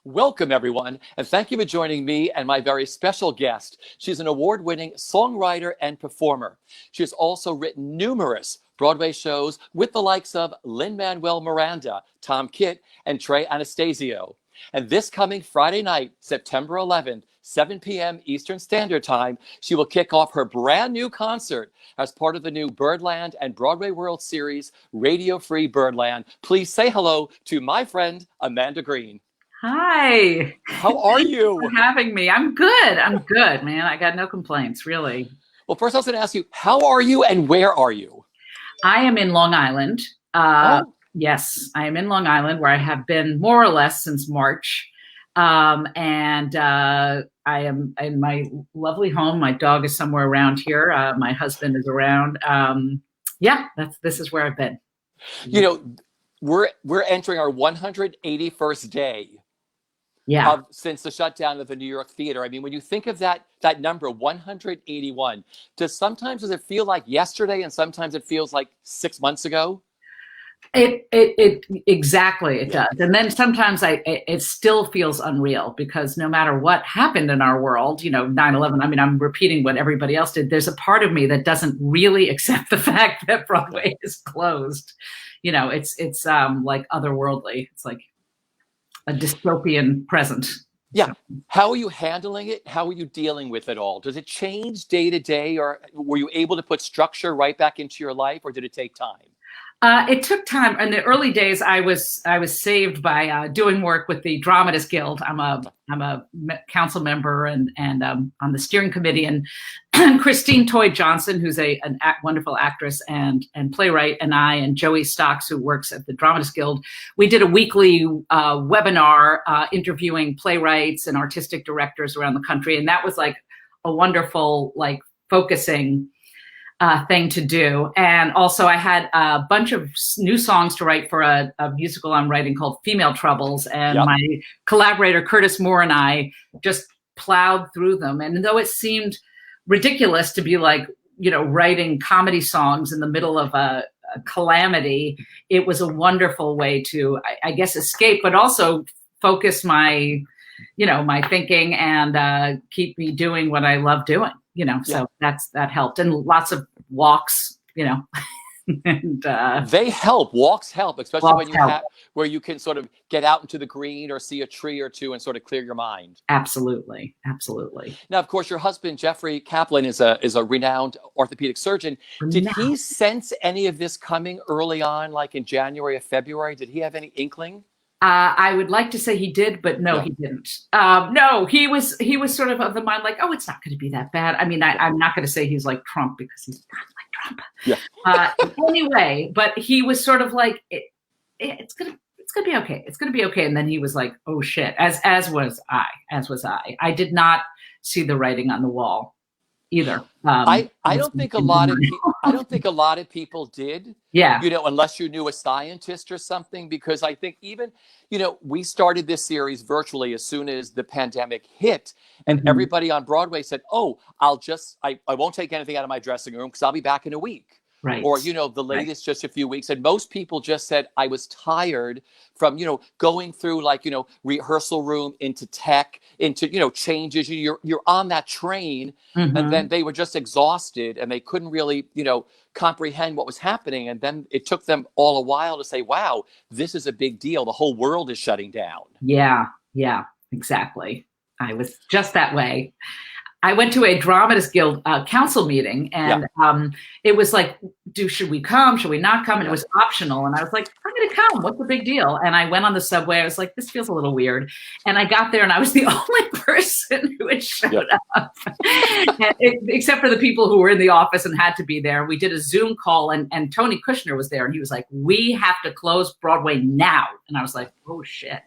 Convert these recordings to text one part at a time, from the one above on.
Welcome, everyone, and thank you for joining me and my very special guest. She's an award-winning songwriter and performer. She has also written numerous Broadway shows with the likes of Lin-Manuel Miranda, Tom Kitt, and Trey Anastasio. And this coming Friday night, September 11th, 7 p.m. Eastern Standard Time, she will kick off her brand new concert as part of the new Birdland and Broadway World series, Radio Free Birdland. Please say hello to my friend, Amanda Green. Hi. How are you? Thanks for having me. I'm good, man. I got no complaints, really. Well, first I was going to ask you, how are you and where are you? I am in Long Island. Yes, I am in Long Island, where I have been more or less since March. And I am in my lovely home. My dog is somewhere around here. My husband is around. This is where I've been. You know, we're entering our 181st day. Since the shutdown of the New York theater. I mean, when you think of that number, 181, does it feel like yesterday and sometimes it feels like 6 months ago? It exactly, it does. And then sometimes it still feels unreal, because no matter what happened in our world, 9/11, I mean, I'm repeating what everybody else did. There's a part of me that doesn't really accept the fact that Broadway is closed. It's like otherworldly. It's like a dystopian present. Yeah. How are you handling it? How are you dealing with it all? Does it change day to day, or were you able to put structure right back into your life, or did it take time? It took time. In the early days, I was saved by doing work with the Dramatists Guild. I'm a council member and on the steering committee. And Christine Toy Johnson, who's a wonderful actress and playwright, and I, and Joey Stocks, who works at the Dramatists Guild, we did a weekly webinar interviewing playwrights and artistic directors around the country, and that was like a wonderful focusing thing to do. And also I had a bunch of new songs to write for a musical I'm writing called Female Troubles. And my collaborator, Curtis Moore, and I just plowed through them. And though it seemed ridiculous to be writing comedy songs in the middle of a calamity, it was a wonderful way to, I guess, escape, but also focus my thinking and keep me doing what I love doing. So that helped, and lots of walks, and they help. Walks help, especially where you can sort of get out into the green or see a tree or two and sort of clear your mind. Absolutely. Now, of course, your husband Jeffrey Kaplan is a renowned orthopedic surgeon. Did he sense any of this coming early on, like in January or February? Did he have any inkling? I would like to say he did, but no, he didn't. No, he was sort of the mind oh, it's not going to be that bad. I mean, I'm not going to say he's like Trump, because he's not like Trump. Yeah. Anyway, but he was sort of like, it's gonna be okay. It's gonna be okay. And then he was like, oh shit, as was I. I did not see the writing on the wall either. I don't think a lot of people did. Yeah. Unless you knew a scientist or something, because I think even, we started this series virtually as soon as the pandemic hit, and everybody on Broadway said, oh, I won't take anything out of my dressing room because I'll be back in a week. Right. Or, the latest just a few weeks. And most people just said, I was tired from, going through rehearsal room into tech, into, changes. You're on that train. And then they were just exhausted and they couldn't really, comprehend what was happening. And then it took them all a while to say, wow, this is a big deal. The whole world is shutting down. Yeah, exactly. I was just that way. I went to a Dramatists Guild council meeting, and it was like, should we come? Should we not come? And it was optional. And I was like, I'm going to come. What's the big deal? And I went on the subway. I was like, this feels a little weird. And I got there and I was the only person who had showed up, except for the people who were in the office and had to be there. We did a Zoom call, and Tony Kushner was there, and he was like, we have to close Broadway now. And I was like, oh shit.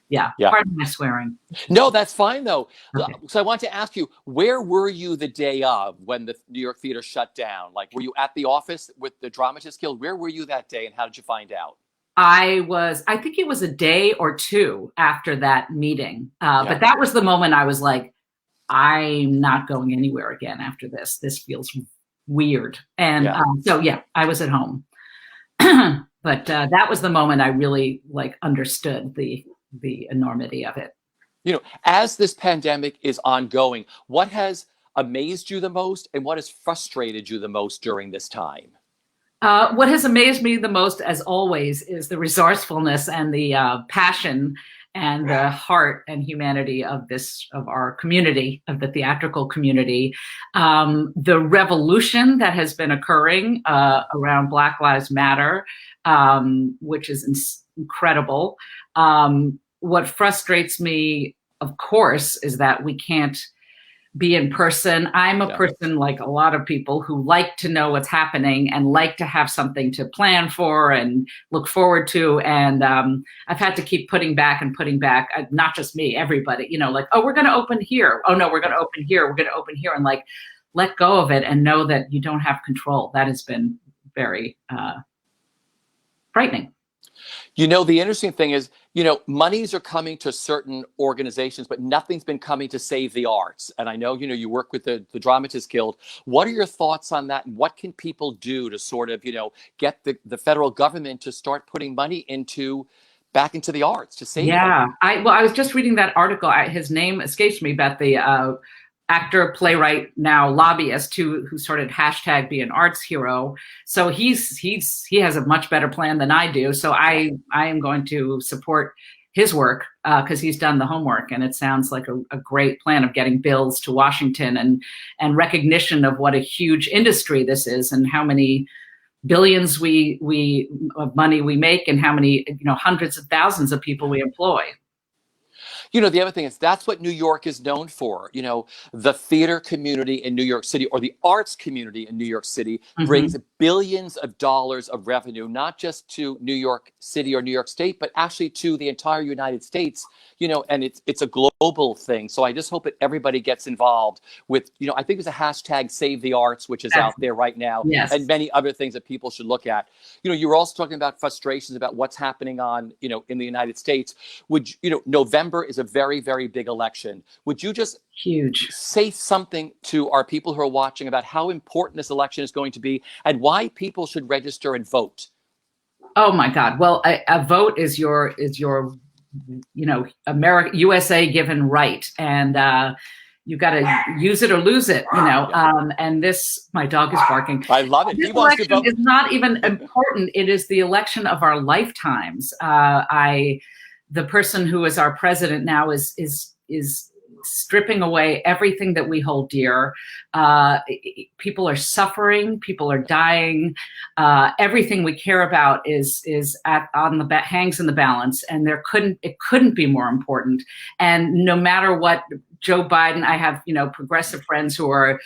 Yeah. Pardon my swearing. No, that's fine though. Okay. So I want to ask you, where were you the day of when the New York Theater shut down? Were you at the office with the Dramatists Guild? Where were you that day, and how did you find out? I think it was a day or two after that meeting. But that was the moment I was like, I'm not going anywhere again after this. This feels weird. And I was at home. But that was the moment I really understood the the enormity of it. As this pandemic is ongoing, what has amazed you the most and what has frustrated you the most during this time? What has amazed me the most, as always, is the resourcefulness and the passion and the heart and humanity of our community, of the theatrical community. The revolution that has been occurring around Black Lives Matter, which is incredible. What frustrates me, of course, is that we can't be in person. I'm a person, like a lot of people, who like to know what's happening and like to have something to plan for and look forward to. And I've had to keep putting back, not just me, everybody, like, oh, we're going to open here. Oh, no, we're going to open here. We're going to open here. And like, let go of it and know that you don't have control. That has been very frightening. The interesting thing is, monies are coming to certain organizations, but nothing's been coming to save the arts. And I know, you work with the Dramatists Guild. What are your thoughts on that? And what can people do to sort of, get the federal government to start putting money back into the arts to save them? I was just reading that article. His name escapes me, but the actor, playwright, now lobbyist who started #BeAnArtsHero. So he has a much better plan than I do. So I am going to support his work because he's done the homework, and it sounds like a great plan of getting bills to Washington and recognition of what a huge industry this is and how many billions of money we make and how many hundreds of thousands of people we employ. The other thing is that's what New York is known for. The theater community in New York City, or the arts community in New York City, brings billions of dollars of revenue, not just to New York City or New York State, but actually to the entire United States, and it's a global thing. So I just hope that everybody gets involved with, I think there's a #SaveTheArts, which is out there right now, and many other things that people should look at. You were also talking about frustrations about what's happening in the United States. November is a very, very big election. Would you just say something to our people who are watching about how important this election is going to be and why people should register and vote? Oh my God. Well, a vote is your USA given right. And you got to use it or lose it, and my dog is barking. I love it. This election is not even important. It is the election of our lifetimes. The person who is our president now is stripping away everything that we hold dear. People are suffering. People are dying. Everything we care about hangs in the balance, and it couldn't be more important. And no matter what Joe Biden, I have progressive friends who are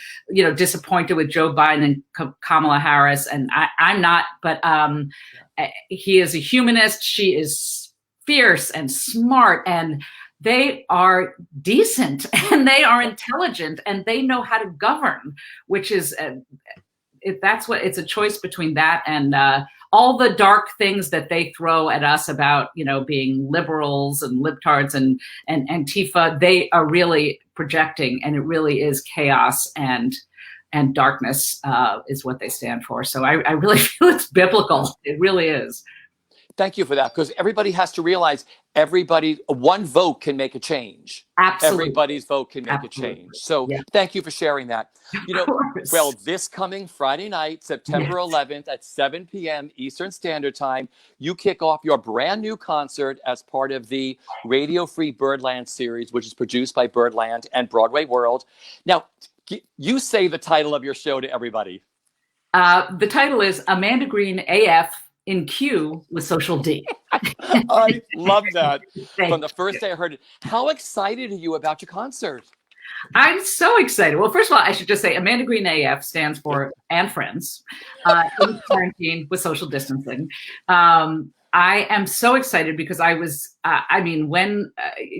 disappointed with Joe Biden and Kamala Harris, and I'm not. But he is a humanist. She is fierce and smart, and they are decent and they are intelligent and they know how to govern, which is it's a choice between that and all the dark things that they throw at us about being liberals and libtards and Antifa. They are really projecting, and it really is chaos and darkness is what they stand for. So I really feel it's biblical. It really is. Thank you for that, because everybody has to realize one vote can make a change. Absolutely. Everybody's vote can make a change. So thank you for sharing that. Well, this coming Friday night, September 11th at 7 p.m. Eastern Standard Time, you kick off your brand new concert as part of the Radio Free Birdland series, which is produced by Birdland and BroadwayWorld. Now, you say the title of your show to everybody. The title is Amanda Green AF in Q with Social D. I love that. From the first day I heard it. How excited are you about your concert? I'm so excited. Well, first of all, I should just say Amanda Green AF stands for and friends in quarantine with social distancing. I am so excited because when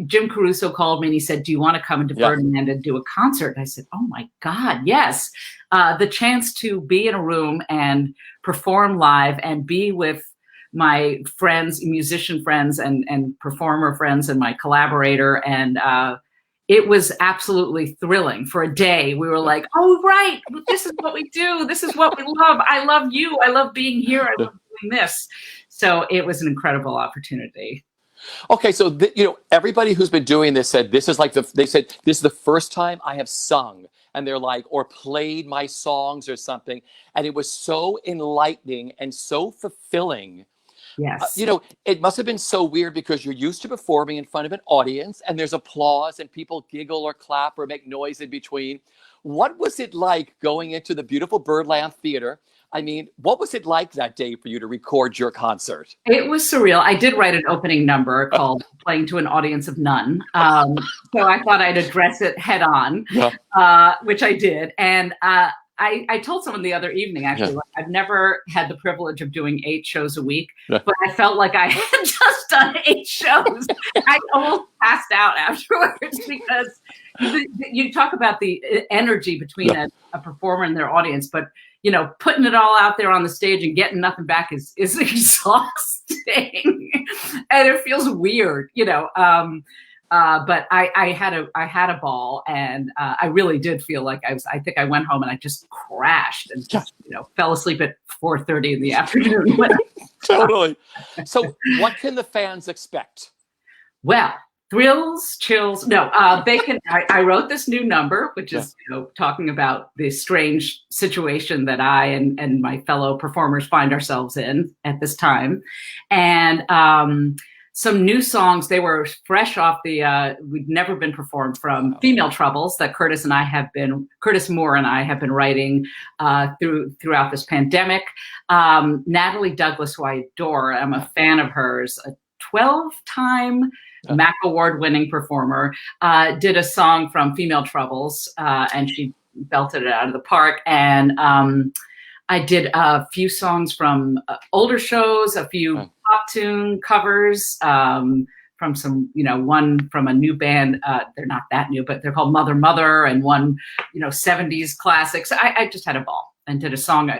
Jim Caruso called me and he said, do you want to come into Birdland and do a concert? I said, oh my God, yes. The chance to be in a room and perform live and be with my friends, musician friends and performer friends and my collaborator. And it was absolutely thrilling. For a day, we were like, oh, right, this is what we do. This is what we love. I love you. I love being here. I love doing this. So it was an incredible opportunity. Okay, so everybody who's been doing this said this is like they said this is the first time I have sung, and they're like, or played my songs or something, and it was so enlightening and so fulfilling. Yes. It must have been so weird because you're used to performing in front of an audience and there's applause and people giggle or clap or make noise in between. What was it like going into the beautiful Birdland Theater? I mean, what was it like that day for you to record your concert? It was surreal. I did write an opening number called Playing to an Audience of None. So I thought I'd address it head on, which I did. And I told someone the other evening, actually, like, I've never had the privilege of doing 8 shows a week, but I felt like I had just done 8 shows. I almost passed out afterwards because you talk about the energy between a performer and their audience, but putting it all out there on the stage and getting nothing back is exhausting, and it feels weird, but I had a ball, and I really did feel like I think I went home and I just crashed and just fell asleep at 4:30 in the afternoon. Totally. So what can the fans expect? Well, thrills, chills. No, they can. I wrote this new number, which is talking about the strange situation that I and my fellow performers find ourselves in at this time, and some new songs. They were fresh off the we'd never been performed from Female Troubles that Curtis Moore and I have been writing throughout this pandemic. Natalie Douglas, who I adore, I'm a fan of hers, a 12-time MAC award-winning performer, did a song from Female Troubles, and she belted it out of the park. And I did a few songs from older shows, a few pop tune covers from some, one from a new band. They're not that new, but they're called Mother Mother, and one, 70s classics. I just had a ball and did a song,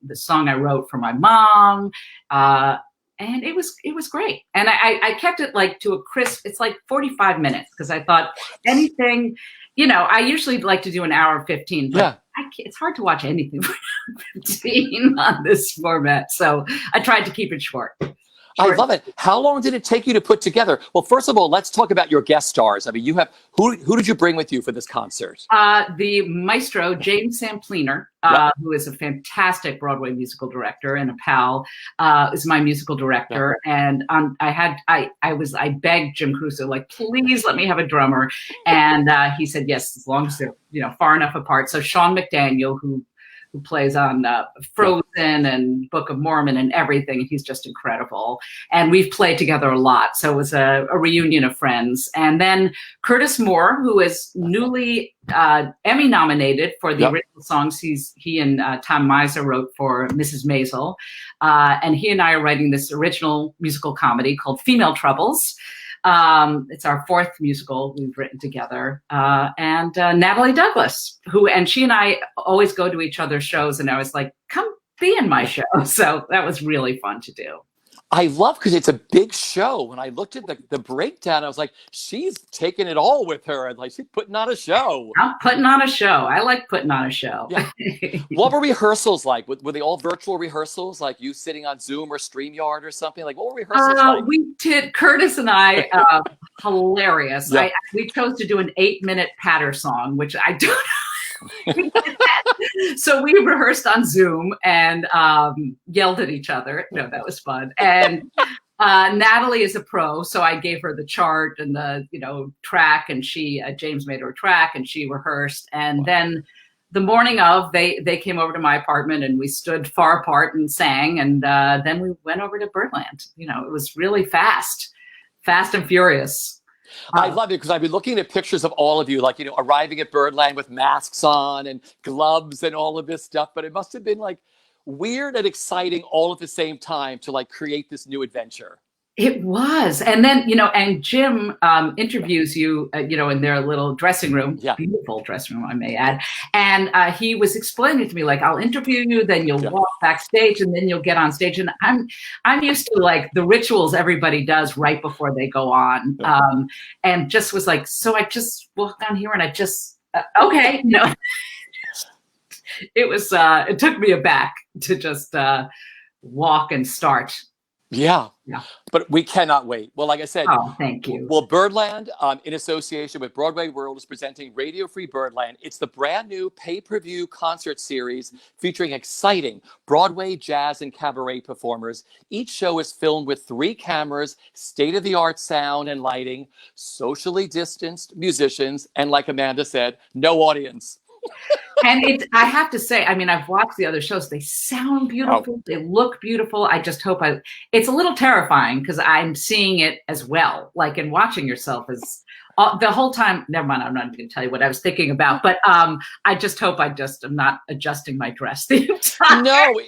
the song I wrote for my mom. And it was great. And I kept it like to a crisp, it's like 45 minutes because I thought anything, I usually like to do an hour and 15, but it's hard to watch anything for 15 on this format. So I tried to keep it short. I love it. How long did it take you to put together? Well, first of all, let's talk about your guest stars. I mean, you have who did you bring with you for this concert? The maestro James Sampliner, who is a fantastic Broadway musical director and a pal, is my musical director. And I begged Jim Crusoe, like, please let me have a drummer, and he said yes, as long as they're far enough apart. So Sean McDaniel, who plays on Frozen and Book of Mormon and everything. He's just incredible. And we've played together a lot. So it was a reunion of friends. And then Curtis Moore, who is newly Emmy nominated for the original songs he and Tom Miser wrote for Mrs. Maisel. And he and I are writing this original musical comedy called Female Troubles. It's our 4th musical we've written together. And Natalie Douglas, and she and I always go to each other's shows, and I was like, come be in my show. So that was really fun to do. I love, because it's a big show. When I looked at the breakdown, I was like, she's taking it all with her. And like, she's putting on a show. I'm putting on a show. I like putting on a show. Yeah. What were rehearsals like? Were they all virtual rehearsals? Like you sitting on Zoom or StreamYard or something? Like, what were rehearsals like? We did, Curtis and I, hilarious. Yeah. We chose to do an 8-minute patter song, which I don't So we rehearsed on Zoom and yelled at each other. No, that was fun. And Natalie is a pro, so I gave her the chart and the track, and she James made her a track, and she rehearsed. And then the morning of, they came over to my apartment, and we stood far apart and sang. And then we went over to Birdland. It was really fast and furious. I love it, because I've been looking at pictures of all of you, like, arriving at Birdland with masks on and gloves and all of this stuff. But it must have been like weird and exciting all at the same time to like create this new adventure. It was. And then, and Jim interviews you, in their little dressing room, beautiful dressing room, I may add. And he was explaining to me, like, I'll interview you, then you'll walk backstage, and then you'll get on stage. And I'm used to like the rituals everybody does right before they go on. And just was like, so I just walked down here and I just, okay. It was, it took me aback to just walk and start Yeah. Yeah. But we cannot wait. Well, like I said, Oh, thank you. well, Birdland, in association with Broadway World, is presenting Radio Free Birdland. It's the brand new pay-per-view concert series featuring exciting Broadway, jazz, and cabaret performers. Each show is filmed with 3 cameras, state-of-the-art sound and lighting, socially distanced musicians, and like Amanda said, no audience. And I have to say, I mean, I've watched the other shows. They sound beautiful. They look beautiful. I just hope it's a little terrifying because I'm seeing it as well. Like, in watching yourself is the whole time. Never mind. I'm not even going to tell you what I was thinking about, but I just hope I'm not adjusting my dress the entire. No,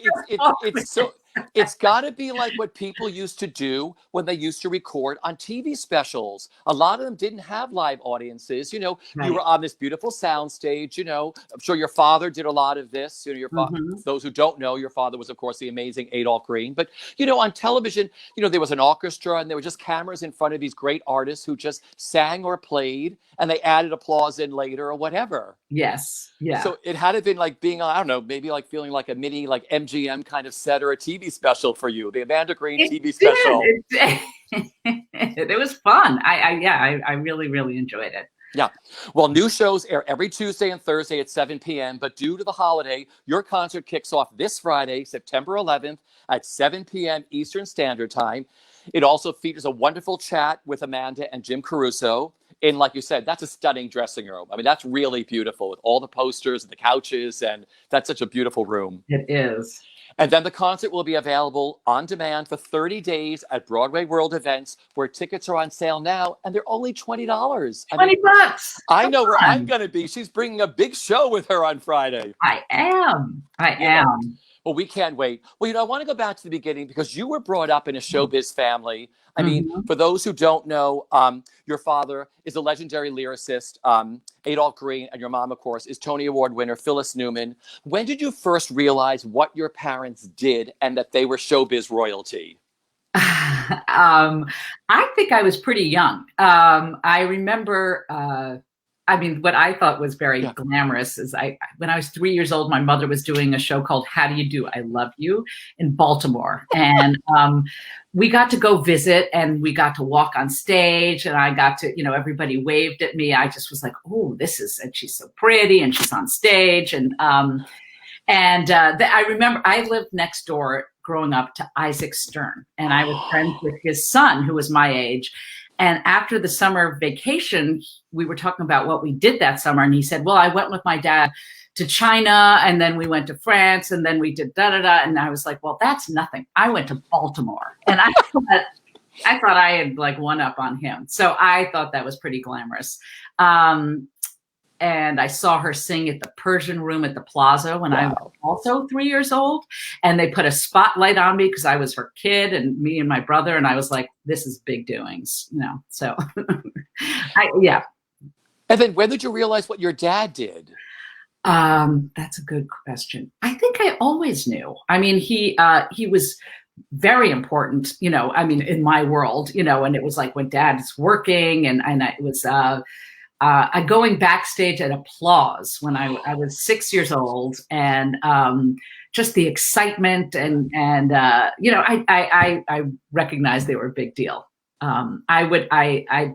it's so. It's got to be like what people used to do when they used to record on TV specials. A lot of them didn't have live audiences. You know, Right. You were on this beautiful soundstage. You know, I'm sure your father did a lot of this. You know, those who don't know, your father was, of course, the amazing Adolph Green. But, you know, on television, you know, there was an orchestra and there were just cameras in front of these great artists who just sang or played, and they added applause in later or whatever. Yes. Yeah. So it had to have been like being, I don't know, maybe like feeling like a mini like MGM kind of set or a TV special for you, the Amanda Green TV special. It was fun. I really, really enjoyed it. Yeah. Well, new shows air every Tuesday and Thursday at 7 p.m. But due to the holiday, your concert kicks off this Friday, September 11th at 7 p.m. Eastern Standard Time. It also features a wonderful chat with Amanda and Jim Caruso. And like you said, that's a stunning dressing room. I mean, that's really beautiful with all the posters and the couches. And that's such a beautiful room. It is. And then the concert will be available on demand for 30 days at Broadway World events, where tickets are on sale now, and they're only $20. $20. I know where I'm going to be. She's bringing a big show with her on Friday. I am. Well, we can't wait. Well, you know, I want to go back to the beginning because you were brought up in a showbiz family. I mean, for those who don't know, your father is a legendary lyricist, Adolph Green, and your mom, of course, is Tony Award winner Phyllis Newman. When did you first realize what your parents did and that they were showbiz royalty? I think I was pretty young. I remember, I mean, what I thought was very glamorous is when I was 3 years old, my mother was doing a show called How Do You Do? I Love You in Baltimore. And we got to go visit and we got to walk on stage and I got to, you know, everybody waved at me. I just was like, oh, and she's so pretty and she's on stage. And I remember I lived next door growing up to Isaac Stern, and I was friends with his son who was my age. And after the summer vacation, we were talking about what we did that summer. And he said, well, I went with my dad to China, and then we went to France, and then we did da-da-da. And I was like, well, that's nothing. I went to Baltimore. And I thought I had like one up on him. So I thought that was pretty glamorous. And I saw her sing at the Persian Room at the Plaza when I was also 3 years old. And they put a spotlight on me because I was her kid and me and my brother. And I was like, this is big doings, you know? So yeah. And then when did you realize what your dad did? That's a good question. I think I always knew. I mean, he was very important, you know, I mean, in my world, you know, and it was like when dad's working and it was, going backstage at Applause when I was 6 years old, and just the excitement and you know, I recognized they were a big deal.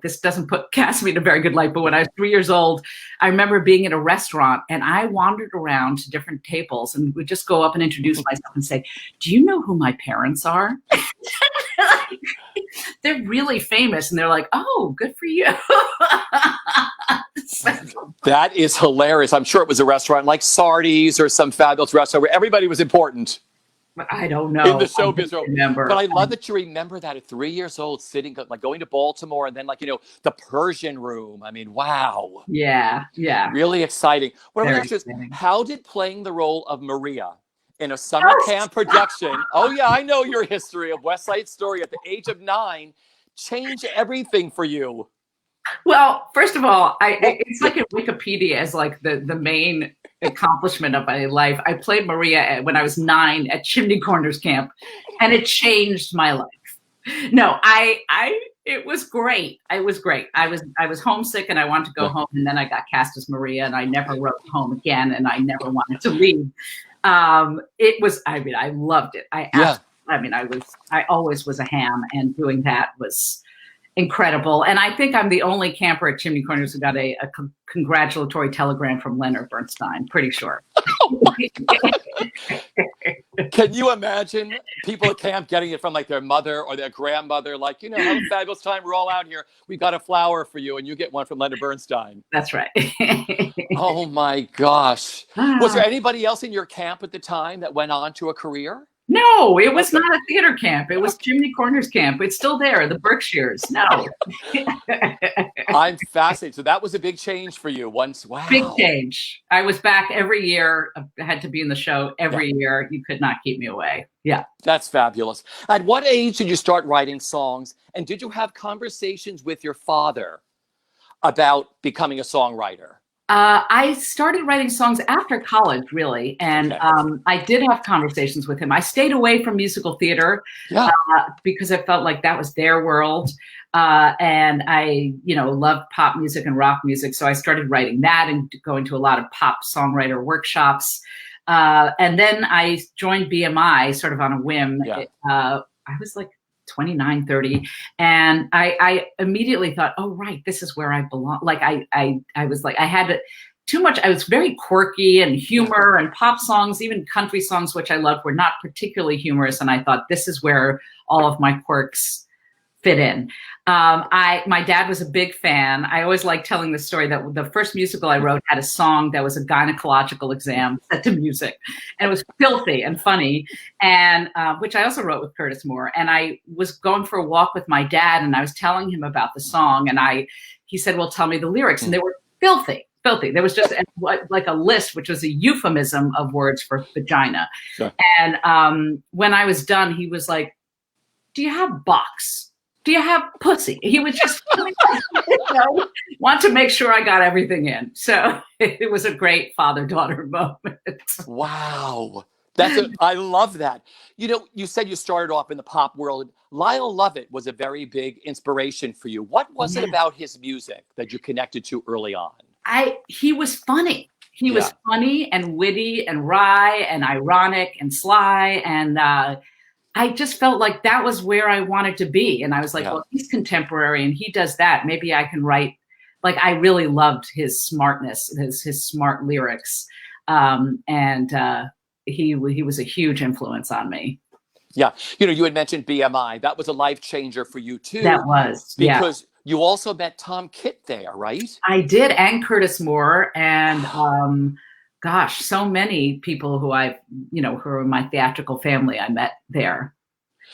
This doesn't cast me in a very good light, but when I was 3 years old, I remember being in a restaurant and I wandered around to different tables and would just go up and introduce myself and say, do you know who my parents are? They're really famous. And they're like, oh, good for you. That is hilarious. I'm sure it was a restaurant like Sardi's or some fabulous restaurant where everybody was important. I don't know. In the showbiz world. But I love that you remember that at 3 years old, sitting, like going to Baltimore and then like, you know, the Persian Room. I mean, wow. Yeah. Really exciting. What I want to ask you is, how did playing the role of Maria in a summer camp production, oh yeah, I know your history of West Side Story at the age of 9, change everything for you? Well, first of all, it's like in Wikipedia as like the main accomplishment of my life. I played Maria when I was 9 at Chimney Corners Camp, and it changed my life. No, it was great. It was great. I was homesick and I wanted to go home, and then I got cast as Maria, and I never wrote home again, and I never wanted to leave. I loved it. I absolutely I mean, I always was a ham, and doing that was incredible. And I think I'm the only camper at Chimney Corners who got a congratulatory telegram from Leonard Bernstein, pretty sure. Can you imagine people at camp getting it from like their mother or their grandmother, like, you know, have a fabulous time. We're all out here. We've got a flower for you. And you get one from Leonard Bernstein. That's right. Oh my gosh. Was there anybody else in your camp at the time that went on to a career? No, it was not a theater camp. It was Chimney Corners camp. It's still there, the Berkshires. No. I'm fascinated. So that was a big change for you once. Wow. Big change. I was back every year. I had to be in the show every year. You could not keep me away. Yeah. That's fabulous. At what age did you start writing songs? And did you have conversations with your father about becoming a songwriter? I started writing songs after college, really, and I did have conversations with him. I stayed away from musical theater because I felt like that was their world, and I, loved pop music and rock music, so I started writing that and going to a lot of pop songwriter workshops. And then I joined BMI sort of on a whim. Yeah. I was like 29, 30. And I immediately thought, oh, right, this is where I belong. Like I was like, I had too much. I was very quirky, and humor and pop songs, even country songs, which I loved, were not particularly humorous. And I thought, this is where all of my quirks fit in. My dad was a big fan. I always like telling the story that the first musical I wrote had a song that was a gynecological exam set to music, and it was filthy and funny, and which I also wrote with Curtis Moore. And I was going for a walk with my dad, and I was telling him about the song, and he said, well, tell me the lyrics. And they were filthy. There was just like a list, which was a euphemism of words for vagina. Sure. And when I was done, he was like, do you have box? Do you have pussy? He was just want to make sure I got everything in. So it was a great father-daughter moment. Wow. I love that. You said you started off in the pop world. Lyle Lovett was a very big inspiration for you. What was it about his music that you connected to early on? He was funny. He was funny and witty and wry and ironic and sly. And I just felt like that was where I wanted to be. And I was like, well, he's contemporary and he does that. Maybe I can write. Like, I really loved his smartness, his smart lyrics. And he was a huge influence on me. Yeah. You had mentioned BMI. That was a life changer for you too. That was. Because you also met Tom Kitt there, right? I did. And Curtis Moore. And gosh, so many people who who are in my theatrical family I met there.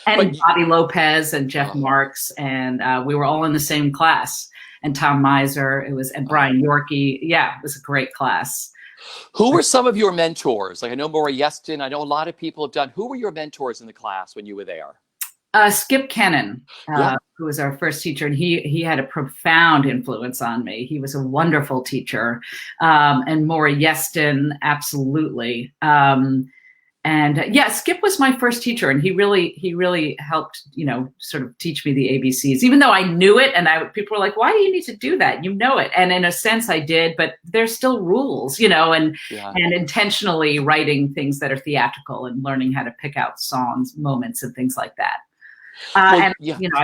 And Bobby Lopez and Jeff Marks. And we were all in the same class. And Tom Miser, and Brian Yorkie. Yeah, it was a great class. Who were some of your mentors? Like, I know Maura Yeston. I know a lot of people have done. Who were your mentors in the class when you were there? Skip Kennan, who was our first teacher, and he had a profound influence on me. He was a wonderful teacher, and Maura Yeston, absolutely. Skip was my first teacher, and he really helped, sort of teach me the ABCs, even though I knew it. And people were like, why do you need to do that? You know it. And in a sense I did, but there's still rules, and intentionally writing things that are theatrical and learning how to pick out songs, moments, and things like that. I've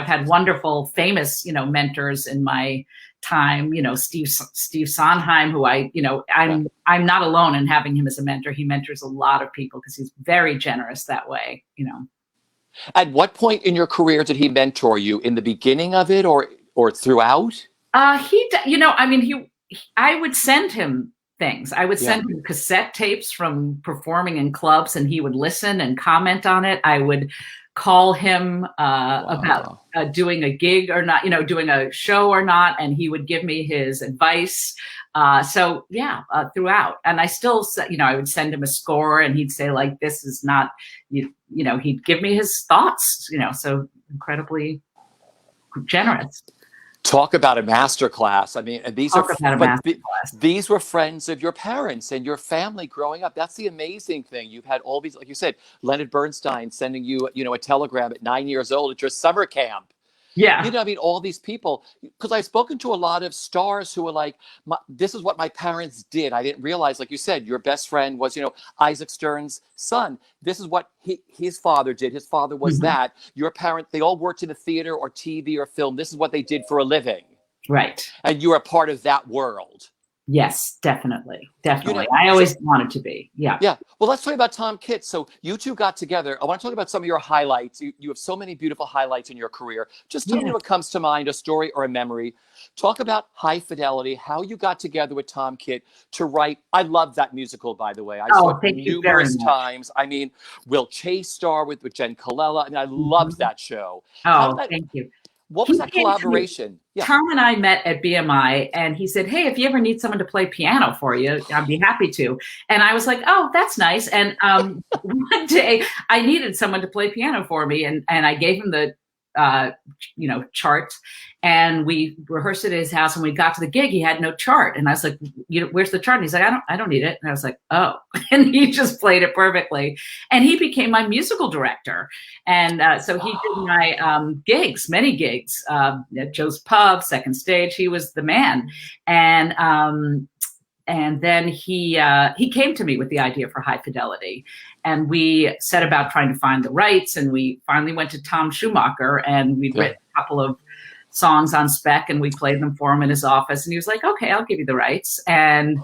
had wonderful, famous, mentors in my time, Steve Sondheim, who I'm not alone in having him as a mentor. He mentors a lot of people because he's very generous that way, At what point in your career did he mentor you? In the beginning of it or throughout? I would send him things. I would send him cassette tapes from performing in clubs, and he would listen and comment on it. I would call him about doing a gig or not, doing a show or not, and he would give me his advice. Throughout. And I still, I would send him a score, and he'd say, like, this is not, he'd give me his thoughts, so incredibly generous. Talk about a masterclass. I mean, and these were friends of your parents and your family growing up. That's the amazing thing. You've had all these, like you said, Leonard Bernstein sending you, a telegram at 9 years old at your summer camp. Yeah. You know, I mean, all these people, because I've spoken to a lot of stars who are like, this is what my parents did. I didn't realize, like you said, your best friend was, you know, Isaac Stern's son. This is what his father did. His father was Mhm. that. Your parent, they all worked in the theater or TV or film. This is what they did for a living. Right. And you're a part of that world. Yes, definitely. You know, Definitely. I so always wanted to be. Yeah. yeah. Well, let's talk about Tom Kitts. So you two got together. I want to talk about some of your highlights. You have so many beautiful highlights in your career. Just tell me Yeah. what comes to mind, a story or a memory. Talk about High Fidelity, how you got together with Tom Kitt to write. I love that musical, by the way. I saw Oh, it thank you very numerous much. times. I mean, Will Chase star with Jen Colella. I mean, I loved Mhm. that show. How did Oh, that, thank you. what was He that came to me. collaboration? Yeah. Tom and I met at BMI, and he said, "Hey, if you ever need someone to play piano for you, I'd be happy to." And I was like, "Oh, that's nice." And one day, I needed someone to play piano for me, and I gave him the chart, and we rehearsed it at his house. And we got to the gig, he had no chart, and I was like, "Where's the chart?" And he's like, "I don't need it." And I was like, "Oh," and he just played it perfectly, and he became my musical director. And so he did my gigs, many gigs, at Joe's Pub, Second Stage. He was the man, and then he came to me with the idea for High Fidelity, and we set about trying to find the rights. And we finally went to Tom Schumacher, and we'd written a couple of songs on spec, and we played them for him in his office. And he was like, "Okay, I'll give you the rights." And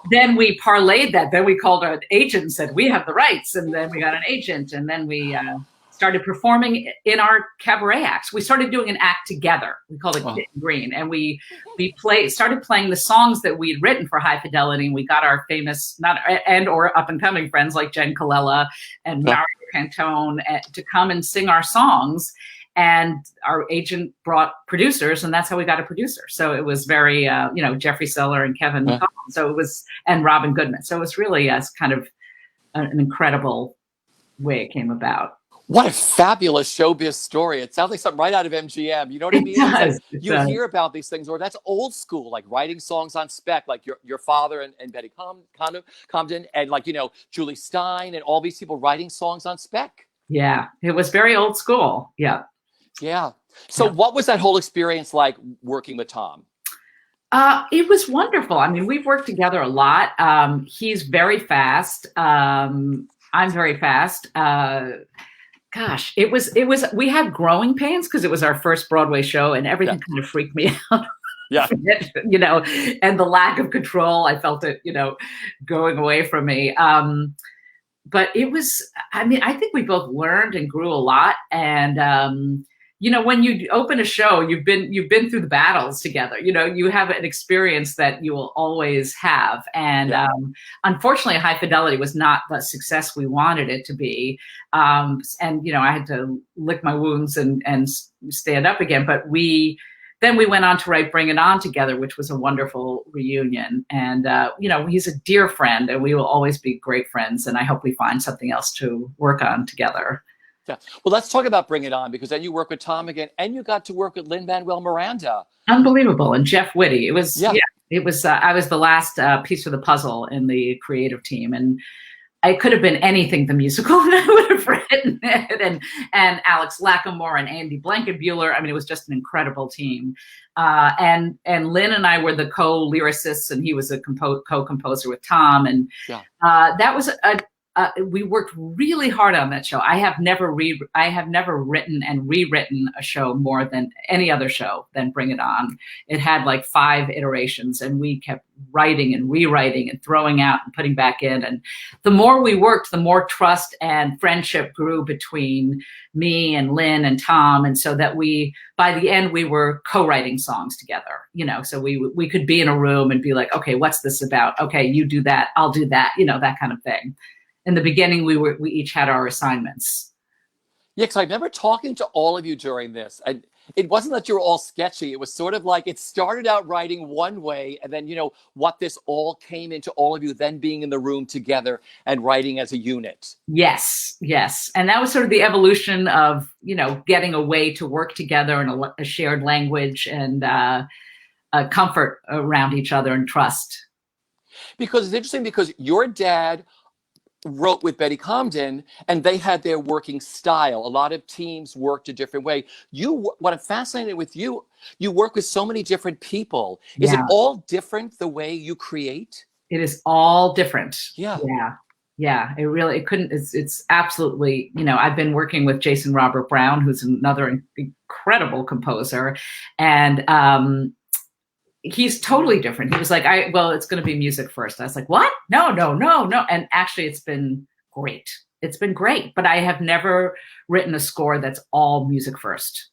then we parlayed that. Then we called our agent and said, "We have the rights." And then we got an agent, and then we started performing in our cabaret acts. We started doing an act together. We called it Kit and Green, and we started playing the songs that we'd written for High Fidelity. And we got our famous or up and coming friends like Jen Colella and Mario Pantone to come and sing our songs. And our agent brought producers, and that's how we got a producer. So it was very, Jeffrey Seller and Kevin Collins. So it was, and Robin Goodman. So it was really kind of an incredible way it came about. What a fabulous showbiz story. It sounds like something right out of MGM. You know what I mean? It's like hear about these things, or that's old school, like writing songs on spec, like your father and Betty Comden, and like, Julie Stein and all these people writing songs on spec. Yeah, it was very old school. Yeah. Yeah. So what was that whole experience like working with Tom? It was wonderful. I mean, we've worked together a lot. He's very fast. I'm very fast. Gosh, we had growing pains because it was our first Broadway show, and everything kind of freaked me out. Yeah. And the lack of control, I felt it, going away from me. But it was, I mean, I think we both learned and grew a lot. And, when you open a show, you've been through the battles together. You have an experience that you will always have. And unfortunately, High Fidelity was not the success we wanted it to be. I had to lick my wounds and stand up again. But then we went on to write Bring It On together, which was a wonderful reunion. And, he's a dear friend, and we will always be great friends. And I hope we find something else to work on together. Yeah. Well, let's talk about Bring It On, because then you work with Tom again, and you got to work with Lin-Manuel Miranda. Unbelievable. And Jeff Whitty. It was, it was, I was the last piece of the puzzle in the creative team. And I could have been anything the musical that I would have written it. And Alex Lacamoire and Andy Blankenbuehler. I mean, it was just an incredible team. And Lynn and I were the co-lyricists, and he was a co-composer with Tom. And that was we worked really hard on that show. I have never written and rewritten a show more than any other show than Bring It On. It had like 5 iterations, and we kept writing and rewriting and throwing out and putting back in. And the more we worked, the more trust and friendship grew between me and Lynn and Tom. And so that by the end, we were co-writing songs together, so we could be in a room and be like, okay, what's this about? Okay, you do that, I'll do that, that kind of thing. In the beginning, we each had our assignments. Yeah, because I remember talking to all of you during this, and it wasn't that you were all sketchy. It was sort of like it started out writing one way, and then, what this all came into all of you then being in the room together and writing as a unit. Yes. And that was sort of the evolution of, getting a way to work together in a shared language and a comfort around each other and trust. Because it's interesting, because your dad wrote with Betty Comden, and they had their working style. A lot of teams worked a different way. What I'm fascinated with you, you work with so many different people. Is it Yeah, all different the way you create? it is all different. Yeah. Yeah. Yeah, it couldn't, it's absolutely, I've been working with Jason Robert Brown, who's another incredible composer. And he's totally different. He was like, well, it's going to be music first. I was like, what? No, no, no, no. And actually it's been great. It's been great, but I have never written a score that's all music first,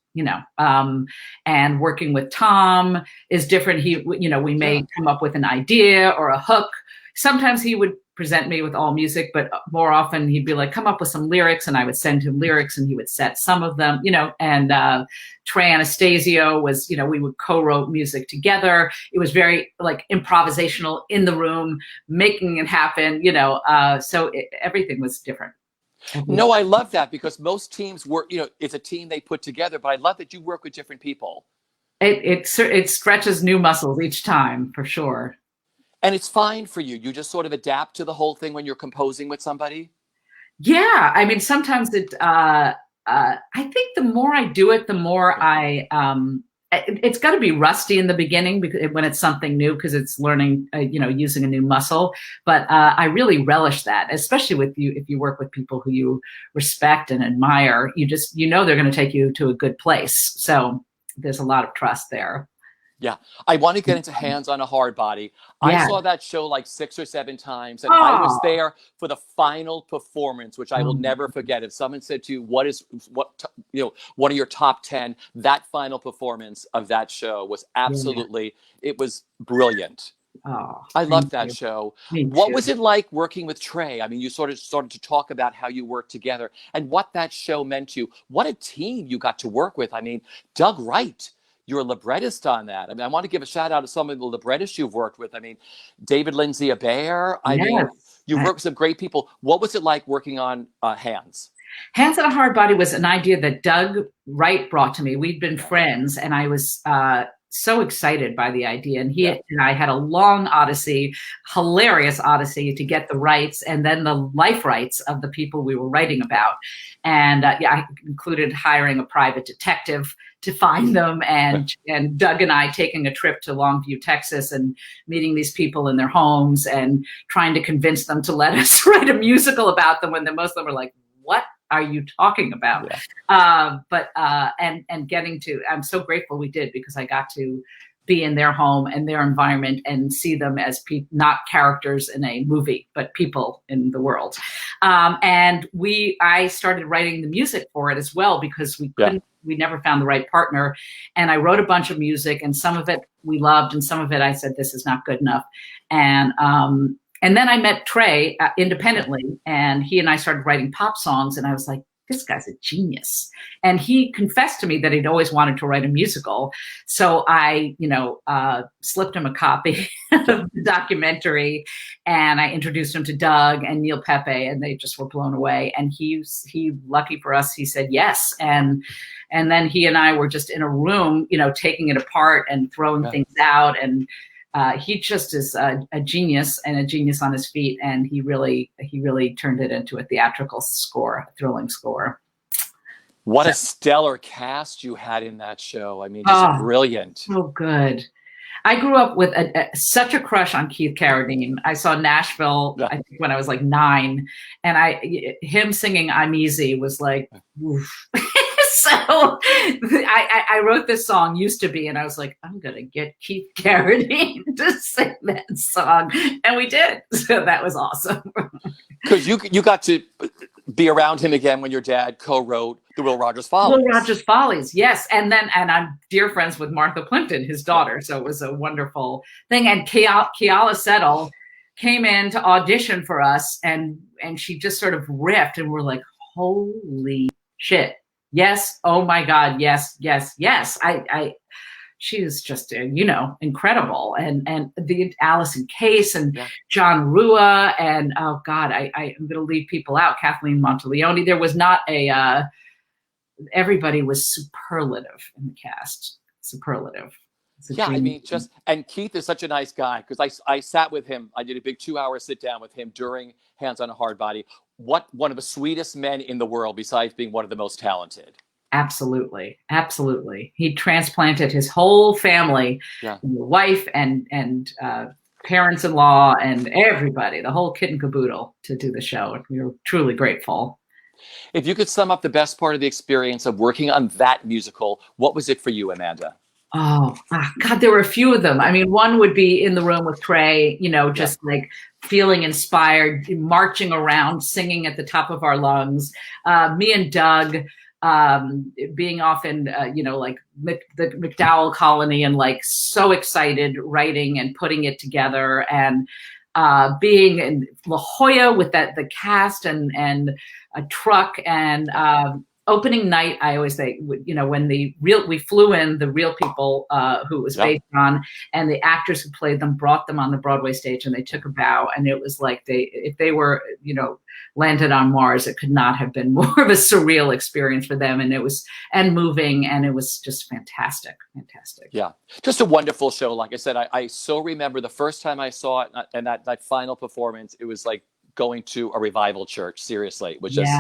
and working with Tom is different. We may come up with an idea or a hook. Sometimes he would present me with all music, but more often he'd be like, come up with some lyrics, and I would send him lyrics and he would set some of them, and Trey Anastasio was, we would co-wrote music together. It was very like improvisational in the room, making it happen, so everything was different. No, I love that, because most teams work, it's a team they put together, but I love that you work with different people. It stretches new muscles each time, for sure. And it's fine for you. You just sort of adapt to the whole thing when you're composing with somebody. Yeah. I mean, sometimes I think the more I do it, the more it's got to be rusty in the beginning because when it's something new, because it's learning, using a new muscle. But I really relish that, especially with you, if you work with people who you respect and admire, they're going to take you to a good place. So there's a lot of trust there. Yeah, I want to get into Hands on a Hard Body. Yeah. I saw that show like 6 or 7 times, and I was there for the final performance, which I will never forget. If someone said to you, what are your top 10? That final performance of that show was absolutely, it was brilliant. Oh, I love that show. Me What too. was it like working with Trey? I mean, you sort of started to talk about how you worked together and what that show meant to you. What a team you got to work with. I mean, Doug Wright. You're a librettist on that. I mean, I want to give a shout out to some of the librettists you've worked with. I mean, David Lindsay Abair. I mean, you've worked with some great people. What was it like working on Hands? Hands on a Hard Body was an idea that Doug Wright brought to me. We'd been friends, and I was so excited by the idea. And he and I had a long odyssey, hilarious odyssey to get the rights and then the life rights of the people we were writing about. And I included hiring a private detective to find them, and Doug and I taking a trip to Longview, Texas, and meeting these people in their homes and trying to convince them to let us write a musical about them, when most of them were like, what are you talking about? And getting to, I'm so grateful we did, because I got to be in their home and their environment and see them as not characters in a movie, but people in the world. And I started writing the music for it as well, because we never found the right partner. And I wrote a bunch of music, and some of it we loved, and some of it I said, this is not good enough. And then I met Trey independently, and he and I started writing pop songs, and I was like, this guy's a genius. And he confessed to me that he'd always wanted to write a musical. So I, slipped him a copy of the documentary, and I introduced him to Doug and Neil Pepe, and they just were blown away. And he lucky for us, he said yes. And then he and I were just in a room, taking it apart and throwing things out. And he just is a genius, and a genius on his feet. And he really turned it into a theatrical score, a thrilling score. What a stellar cast you had in that show. I mean, just brilliant. So good. I grew up with such a crush on Keith Carradine. I saw Nashville, I think, when I was like 9, and him singing "I'm Easy" was like, oof. So I wrote this song, Used to Be, and I was like, I'm going to get Keith Carradine to sing that song. And we did. So that was awesome. Because you got to be around him again when your dad co-wrote the Will Rogers Follies. Will Rogers Follies, yes. And I'm dear friends with Martha Plimpton, his daughter. So it was a wonderful thing. And Keala Settle came in to audition for us, and she just sort of riffed, and we're like, holy shit. Yes. Oh my God. Yes. Yes. Yes. She is just, incredible. And the Allison Case and John Rua, and oh God, I'm going to leave people out. Kathleen Monteleone. There was not everybody was superlative in the cast. Superlative. It's a Yeah, I dream. mean, and Keith is such a nice guy because I sat with him. I did a big 2 hour sit down with him during Hands on a Hard Body. One of the sweetest men in the world, besides being one of the most talented. Absolutely. Absolutely. He transplanted his whole family, Yeah. wife and parents-in-law and everybody, the whole kit and caboodle to do the show. We were truly grateful. If you could sum up the best part of the experience of working on that musical, what was it for you, Amanda? Oh, God, there were a few of them. I mean, one would be in the room with Trey, just like feeling inspired, marching around, singing at the top of our lungs. Me and Doug being off in, like the McDowell colony and like so excited writing and putting it together, and being in La Jolla with the cast and a truck and opening night. I always say, when we flew in the real people who it was based on, and the actors who played them brought them on the Broadway stage, and they took a bow, and it was like if they were, landed on Mars, it could not have been more of a surreal experience for them. And it was, and moving, and it was just fantastic. Yeah, just a wonderful show. Like I said, I so remember the first time I saw it, and that final performance, it was like going to a revival church. Seriously, it was just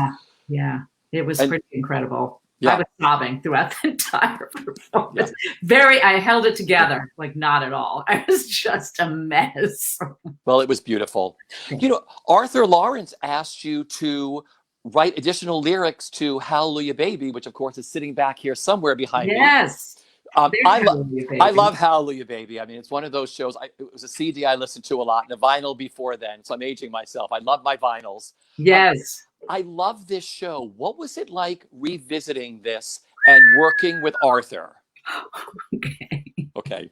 it was pretty incredible. Yeah. I was sobbing throughout the entire performance. I held it together, like not at all. I was just a mess. Well, it was beautiful. Arthur Lawrence asked you to write additional lyrics to Hallelujah Baby, which of course is sitting back here somewhere behind me. Yes. I love Hallelujah Baby. I mean, it's one of those shows. It was a CD I listened to a lot, and a vinyl before then. So I'm aging myself. I love my vinyls. Yes. I love this show. What was it like revisiting this and working with Arthur? Okay.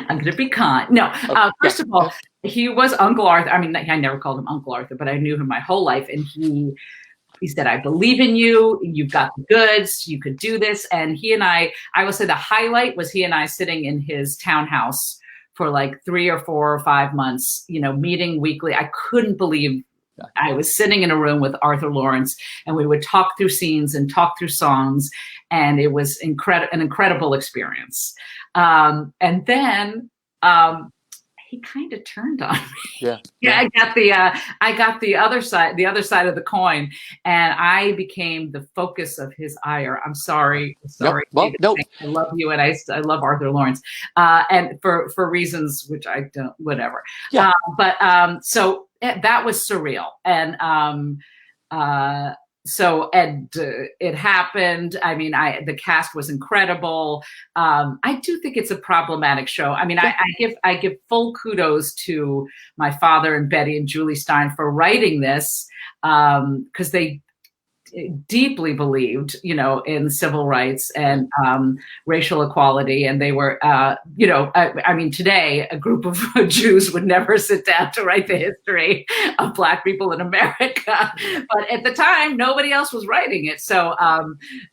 I'm going to be kind. No, first of all, he was Uncle Arthur. I mean, I never called him Uncle Arthur, but I knew him my whole life. And he said, I believe in you. You've got the goods. You could do this. And he and I will say the highlight was he and I sitting in his townhouse for like 3 or 4 or 5 months, meeting weekly. I couldn't believe I was sitting in a room with Arthur Lawrence, and we would talk through scenes and talk through songs. And it was an incredible experience. And then he kind of turned on me. Yeah. I got the other side of the coin, and I became the focus of his ire. I'm sorry. Well, no. I love you, and I love Arthur Lawrence, and for reasons which I don't, whatever. Yeah. So that was surreal, and it happened. I mean, the cast was incredible. I do think it's a problematic show. I mean, I give full kudos to my father and Betty and Julie Stein for writing this, because they deeply believed, in civil rights and racial equality. And they were, I mean, today, a group of Jews would never sit down to write the history of Black people in America. But at the time, nobody else was writing it. So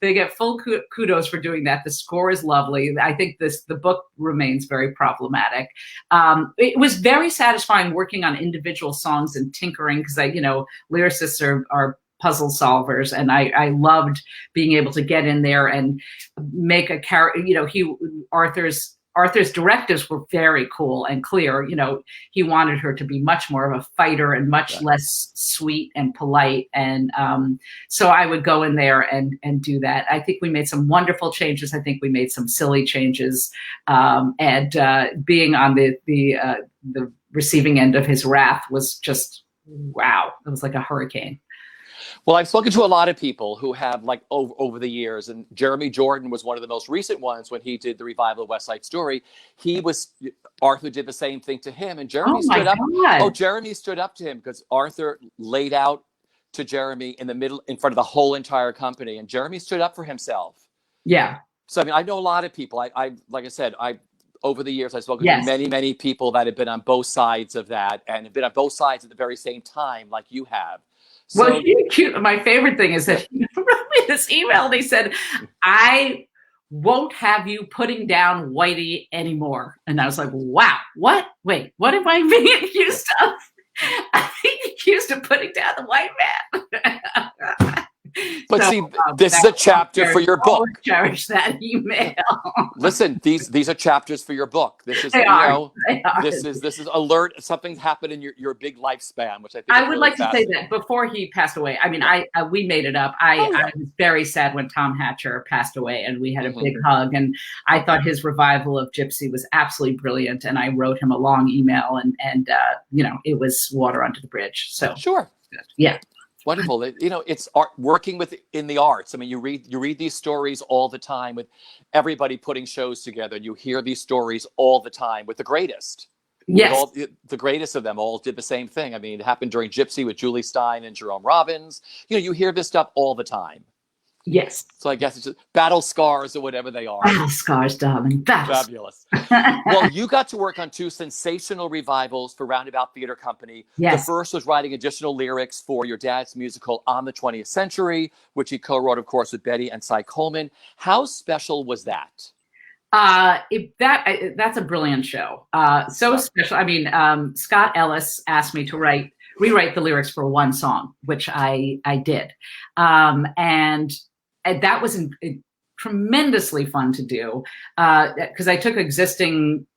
they get full kudos for doing that. The score is lovely. I think the book remains very problematic. It was very satisfying working on individual songs and tinkering, because lyricists are puzzle solvers, and I loved being able to get in there and make a character. Arthur's directives were very cool and clear. He wanted her to be much more of a fighter and much less sweet and polite. And so I would go in there and do that. I think we made some wonderful changes. I think we made some silly changes. And being on the receiving end of his wrath was just, wow. It was like a hurricane. Well, I've spoken to a lot of people who have, like, over the years, and Jeremy Jordan was one of the most recent ones when he did the revival of West Side Story. Arthur did the same thing to him, and Jeremy stood up. Oh, Jeremy stood up to him because Arthur laid out to Jeremy in front of the whole entire company, and Jeremy stood up for himself. Yeah. So, I mean, I know a lot of people. Like I said, over the years, I've spoken to many, many people that have been on both sides of that, and have been on both sides at the very same time, like you have. So, well, my favorite thing is that he wrote me this email, and he said, I won't have you putting down Whitey anymore. And I was like, wow, what? Wait, what am I being accused of? I'm being accused of putting down the white man. But So see, this is a chapter for your book. Always cherish that email. Listen, these are chapters for your book. This is, They you are. know, They are. this is alert. Something's happened in your big lifespan, which I think I is would really like to say that before he passed away, I mean, Yeah. we made it up. Oh, yeah. I was very sad when Tom Hatcher passed away, and we had a Mhm. big hug. And I thought his revival of Gypsy was absolutely brilliant. And I wrote him a long email, and you know, it was water under the bridge. So Sure. yeah. Wonderful. You know, it's art, working in the arts. I mean, you read these stories all the time with everybody putting shows together, and you hear these stories all the time with the greatest. Yes. All, the greatest of them all did the same thing. I mean, it happened during Gypsy with Julie Stein and Jerome Robbins. You know, you hear this stuff all the time. Yes. So I guess it's just battle scars or whatever they are. Battle scars, darling. Battle. Fabulous. Well, you got to work on 2 sensational revivals for Roundabout Theater Company. Yes. The first was writing additional lyrics for your dad's musical On the 20th Century, which he co-wrote, of course, with Betty and Cy Coleman. How special was that? That's a brilliant show. So special. I mean, Scott Ellis asked me to rewrite the lyrics for one song, which I did. And that was tremendously fun to do, because I took an existing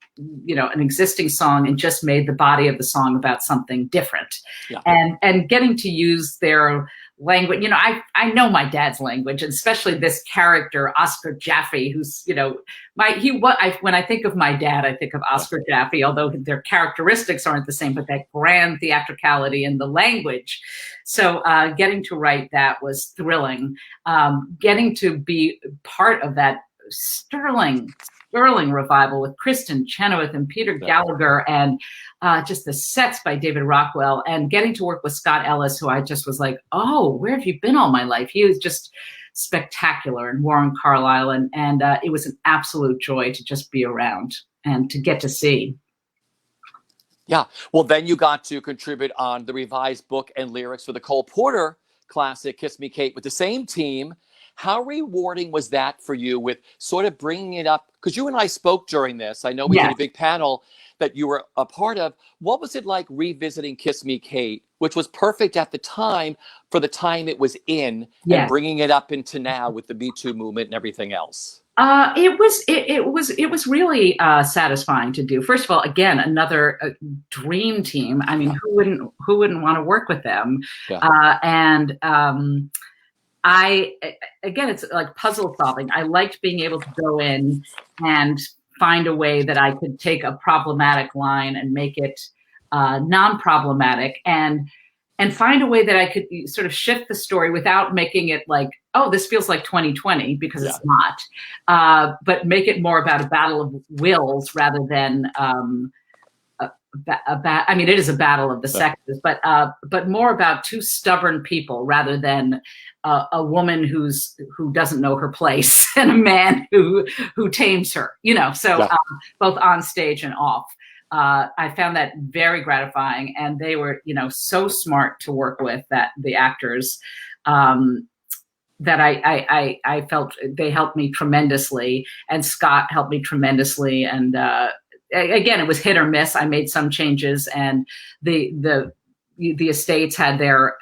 song and just made the body of the song about something different. Yeah. And getting to use their language. You know, I know my dad's language, and especially this character, Oscar Jaffe, who's, you know, when I think of my dad, I think of Oscar Jaffe, although their characteristics aren't the same, but that grand theatricality and the language. So getting to write that was thrilling. Getting to be part of that sterling revival with Kristen Chenoweth and Peter Gallagher, and just the sets by David Rockwell, and getting to work with Scott Ellis, who I just was like, oh, where have you been all my life? He was just spectacular, and Warren Carlyle, and it was an absolute joy to just be around and to get to see. Yeah. Well, then you got to contribute on the revised book and lyrics for the Cole Porter classic, Kiss Me Kate, with the same team. How rewarding was that for you, with sort of bringing it up? Because you and I spoke during this. I know we did a big panel that you were a part of. What was it like revisiting Kiss Me Kate, which was perfect at the time for the time it was in, and bringing it up into now with the Me Too movement and everything else? It was really satisfying to do. First of all, again, another dream team. I mean, who wouldn't want to work with them? Again, it's like puzzle solving. I liked being able to go in and find a way that I could take a problematic line and make it non-problematic, and find a way that I could sort of shift the story without making it like, oh, this feels like 2020, because it's not, but make it more about a battle of wills rather than I mean, it is a battle of the sexes, but more about two stubborn people rather than a woman who doesn't know her place and a man who tames her, you know, so both on stage and off. I found that very gratifying, and they were, you know, so smart to work with, that the actors, that I felt they helped me tremendously, and Scott helped me tremendously. And again, it was hit or miss. I made some changes, and the estates had their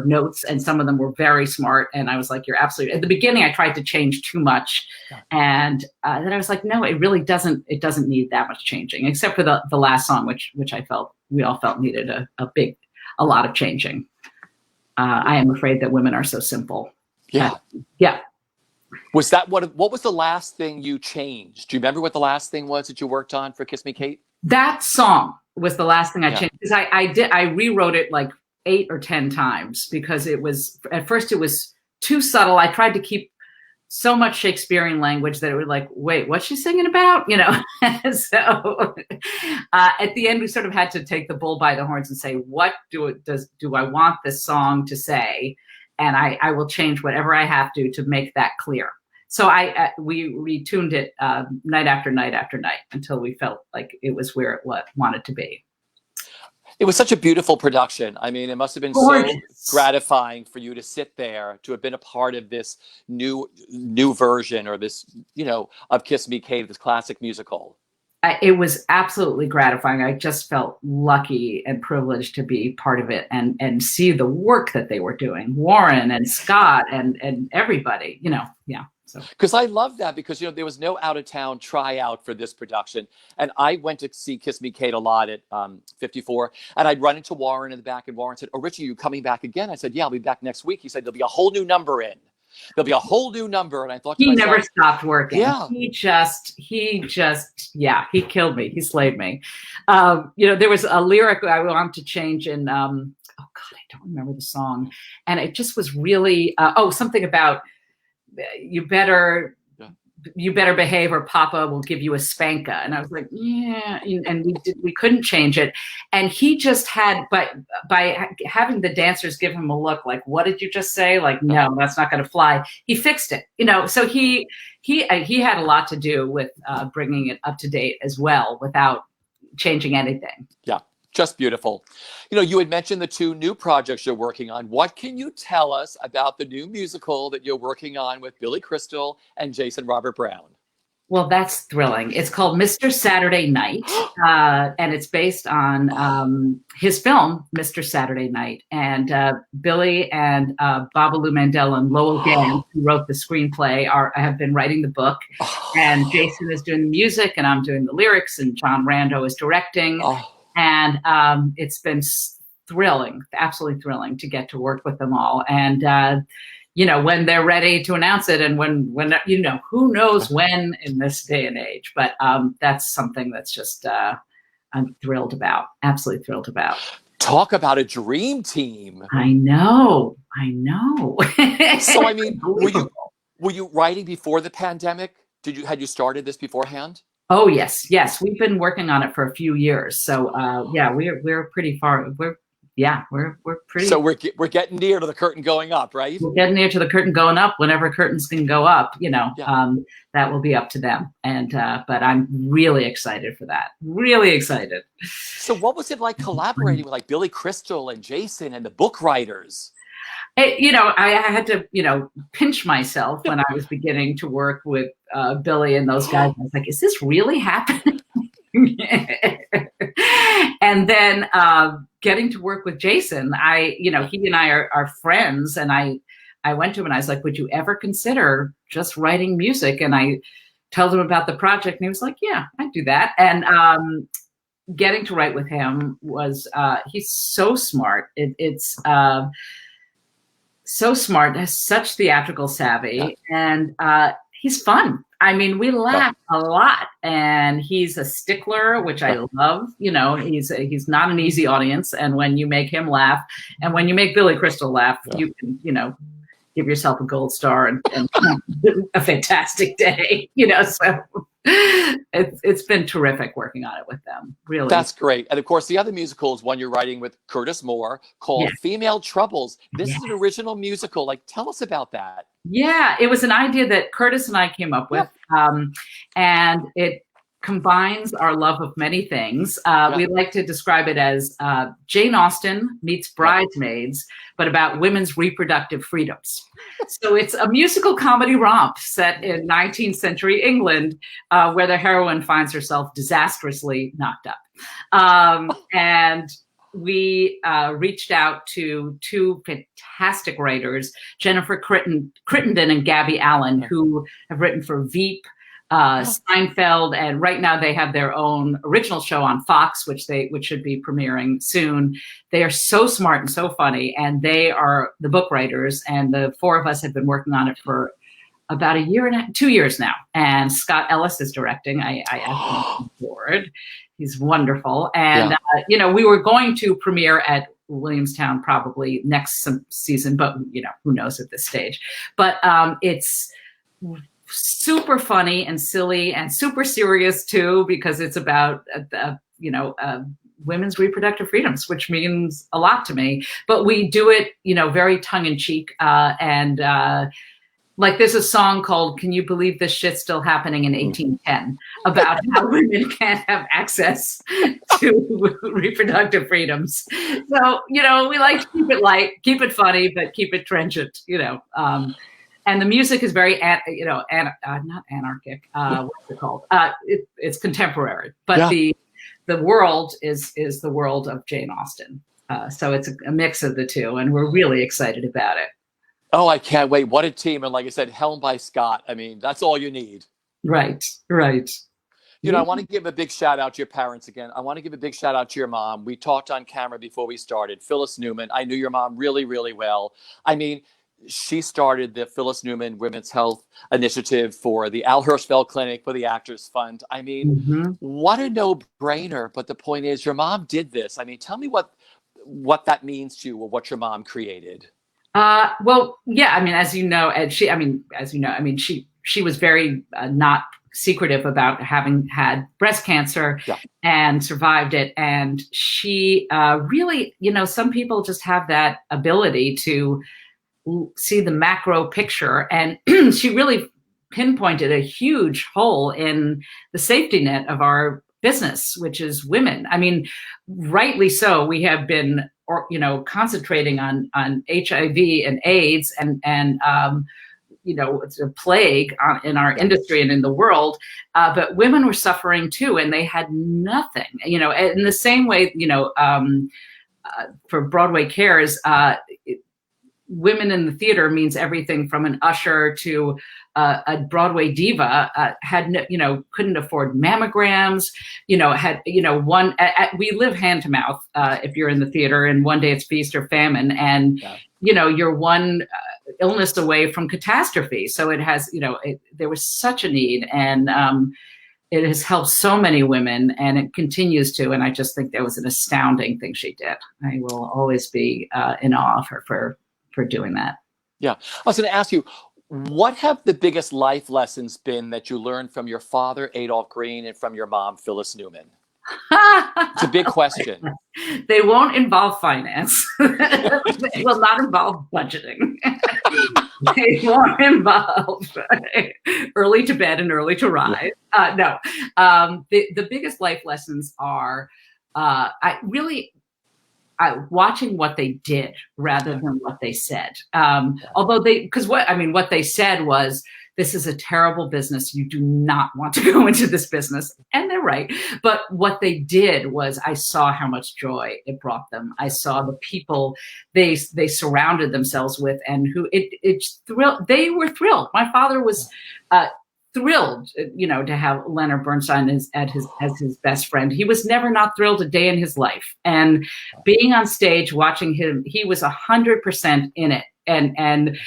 notes, and some of them were very smart. And I was like, you're absolutely. At the beginning, I tried to change too much, and then I was like, no, it really doesn't. It doesn't need that much changing, except for the last song, which I felt we all felt needed a lot of changing. I am afraid that women are so simple. Yeah. Was that what was the last thing you changed? Do you remember what the last thing was that you worked on for Kiss Me Kate? That song was the last thing I changed, because I rewrote it like 8 or 10 times, because at first it was too subtle. I tried to keep so much Shakespearean language that it was like, wait, what's she singing about? You know? So at the end, we sort of had to take the bull by the horns and say, what do I want this song to say? And I will change whatever I have to make that clear. So we retuned it night after night after night until we felt like it was where it wanted to be. It was such a beautiful production. I mean, it must have been so gratifying for you to sit there, to have been a part of this new version, or this, you know, of Kiss Me Kate, this classic musical. It was absolutely gratifying. I just felt lucky and privileged to be part of it and see the work that they were doing. Warren and Scott and everybody, yeah. So Because I love that because, there was no out of town tryout for this production. And I went to see Kiss Me Kate a lot at 54. And I'd run into Warren in the back, and Warren said, "Oh, Richie, you coming back again?" I said, "Yeah, I'll be back next week." He said, "There'll be a whole new number in. There'll be a whole new number." And I thought to he myself, never stopped working. Yeah. He killed me. He slayed me. There was a lyric I wanted to change in, oh God, I don't remember the song. And it just was really, something about, you better behave or Papa will give you a spanker. And I was like, yeah. And we couldn't change it. And he just had, by having the dancers give him a look like, "What did you just say?" Like, "No, that's not going to fly." He fixed it, so he had a lot to do with bringing it up to date as well without changing anything. Yeah. Just beautiful. You had mentioned the 2 new projects you're working on. What can you tell us about the new musical that you're working on with Billy Crystal and Jason Robert Brown? Well, that's thrilling. It's called Mr. Saturday Night, and it's based on his film, Mr. Saturday Night. And Billy and Babalu Mandel and Lowell Gans, who wrote the screenplay, have been writing the book. And Jason is doing the music, and I'm doing the lyrics, and John Rando is directing. And it's been thrilling, absolutely thrilling to get to work with them all. And, when they're ready to announce it, and when who knows when in this day and age. But that's something that's just I'm thrilled about, absolutely thrilled about. Talk about a dream team. I know. So, I mean, were you writing before the pandemic? Had you started this beforehand? Oh, yes. We've been working on it for a few years. So, we're pretty far. We're pretty. So we're getting near to the curtain going up, right? We're getting near to the curtain going up. Whenever curtains can go up, that will be up to them. And but I'm really excited for that. Really excited. So, what was it like collaborating with Billy Crystal and Jason and the book writers? I had to, pinch myself when I was beginning to work with Billy and those guys. I was like, "Is this really happening?" And then getting to work with Jason, he and I are friends. And I went to him and I was like, "Would you ever consider just writing music?" And I told him about the project, and he was like, "Yeah, I'd do that." And getting to write with him was, he's so smart. It's so smart, has such theatrical savvy, and he's fun. I mean, we laugh a lot, and he's a stickler, which I love. He's not an easy audience, and when you make him laugh, and when you make Billy Crystal laugh, you can, give yourself a gold star and a fantastic day. So it's been terrific working on it with them. Really, that's great. And of course, the other musical is one you're writing with Curtis Moore called Female Troubles. This is an original musical. Tell us about that. Yeah, it was an idea that Curtis and I came up with, and it combines our love of many things. We like to describe it as Jane Austen meets Bridesmaids, but about women's reproductive freedoms. So it's a musical comedy romp set in 19th century England, where the heroine finds herself disastrously knocked up. And we reached out to 2 fantastic writers, Jennifer Crittenden and Gabby Allen, who have written for Veep, Seinfeld, and right now they have their own original show on Fox, which should be premiering soon. They are so smart and so funny, and they are the book writers, and the 4 of us have been working on it for about 2 years now. And Scott Ellis is directing. I asked him on board. He's wonderful. And, we were going to premiere at Williamstown probably next season, but, who knows at this stage. But it's super funny and silly and super serious too, because it's about, women's reproductive freedoms, which means a lot to me. But we do it, very tongue in cheek. There's a song called "Can You Believe This Shit's Still Happening in 1810" about how women can't have access to reproductive freedoms. So, we like to keep it light, keep it funny, but keep it trenchant, And the music is very, not anarchic. What's it called? It's contemporary, but the world is the world of Jane Austen. So it's a mix of the two, and we're really excited about it. Oh, I can't wait. What a team. And like I said, helmed by Scott. I mean, that's all you need. Right, right. You know, I want to give a big shout out to your parents again. I want to give a big shout out to your mom. We talked on camera before we started. Phyllis Newman. I knew your mom really, really well. I mean, she started the Phyllis Newman Women's Health Initiative for the Al Hirschfeld Clinic, for the Actors Fund. I mean, what a no-brainer. But the point is, your mom did this. I mean, tell me what that means to you, or what your mom created. Well, yeah, I mean, as you know, and she was very not secretive about having had breast cancer and survived it. And she really, some people just have that ability to see the macro picture. And she really pinpointed a huge hole in the safety net of our business, which is women. I mean, rightly so. We have been, concentrating on HIV and AIDS and it's a plague in our industry and in the world. But women were suffering too, and they had nothing. In the same way, for Broadway Cares, women in the theater means everything from an usher to a Broadway diva. Couldn't afford mammograms. We live hand to mouth if you're in the theater, and one day it's feast or famine, and you're one illness away from catastrophe. So it has, there was such a need, and it has helped so many women, and it continues to. And I just think that was an astounding thing she did. I will always be in awe of her for doing that. Yeah. I was going to ask you, what have the biggest life lessons been that you learned from your father, Adolph Green, and from your mom, Phyllis Newman? It's a big question. They won't involve finance. They will not involve budgeting. They won't involve early to bed and early to rise. No. The biggest life lessons are watching what they did rather than what they said. Although what they said was, this is a terrible business. You do not want to go into this business. And they're right. But what they did was, I saw how much joy it brought them. I saw the people they surrounded themselves with, and who it thrilled. They were thrilled. My father was thrilled, to have Leonard Bernstein as his best friend. He was never not thrilled a day in his life. And being on stage, watching him, he was 100% in it. And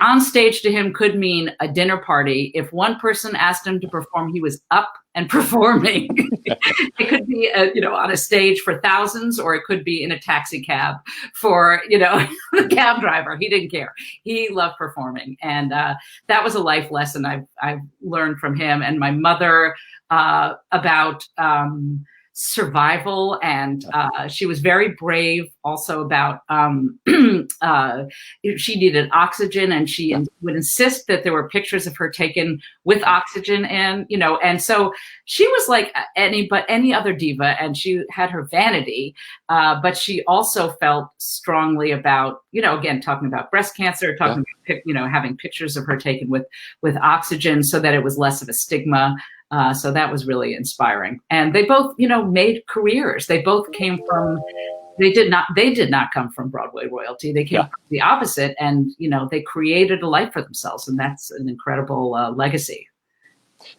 on stage to him could mean a dinner party. If one person asked him to perform, he was up and performing. It could be, on a stage for thousands, or it could be in a taxi cab for, the cab driver. He didn't care. He loved performing. And that was a life lesson I've learned from him and my mother about survival. And she was very brave also about, she needed oxygen, and she would insist that there were pictures of her taken with oxygen. And so she was like any other diva, and she had her vanity, but she also felt strongly about, again, talking about breast cancer, talking about, having pictures of her taken with oxygen so that it was less of a stigma. So that was really inspiring. And they both, made careers. They both came from, they did not come from Broadway royalty. They came from the opposite, and, they created a life for themselves. And that's an incredible legacy.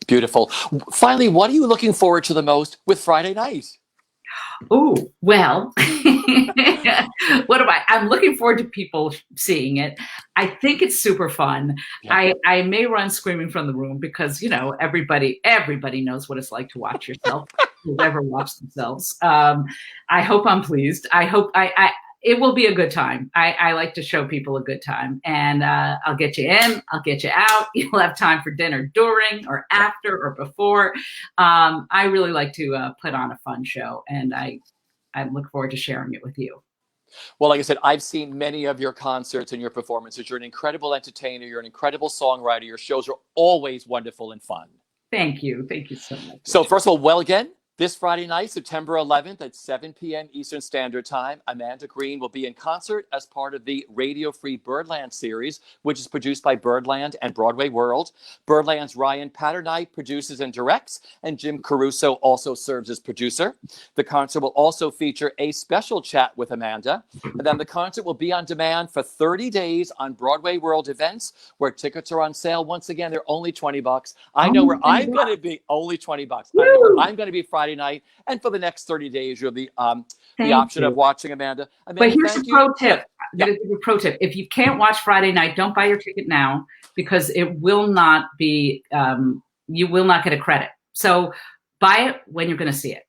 Beautiful. Finally, what are you looking forward to the most with Friday night? Oh, well, I'm looking forward to people seeing it. I think it's super fun. Yeah. I may run screaming from the room because, everybody knows what it's like to watch yourself, whoever watched themselves. I hope I'm pleased. I hope it will be a good time. I like to show people a good time, and I'll get you in, I'll get you out. You'll have time for dinner during or after or before. I really like to put on a fun show, and I look forward to sharing it with you. Well, like I said, I've seen many of your concerts and your performances. You're an incredible entertainer. You're an incredible songwriter. Your shows are always wonderful and fun. Thank you. Thank you so much. So first of all, well again. This Friday night, September 11th at 7 p.m. Eastern Standard Time, Amanda Green will be in concert as part of the Radio Free Birdland series, which is produced by Birdland and Broadway World. Birdland's Ryan Patternight produces and directs, and Jim Caruso also serves as producer. The concert will also feature a special chat with Amanda. And then the concert will be on demand for 30 days on Broadway World events, where tickets are on sale. Once again, they're only $20. I know where I'm going to be, only $20. I know where I'm going to be Friday night, and for the next 30 days you'll be the option of watching Amanda. But here's a pro tip. Pro tip: if you can't watch Friday night, don't buy your ticket now, because it will not be you will not get a credit. So buy it when you're going to see it.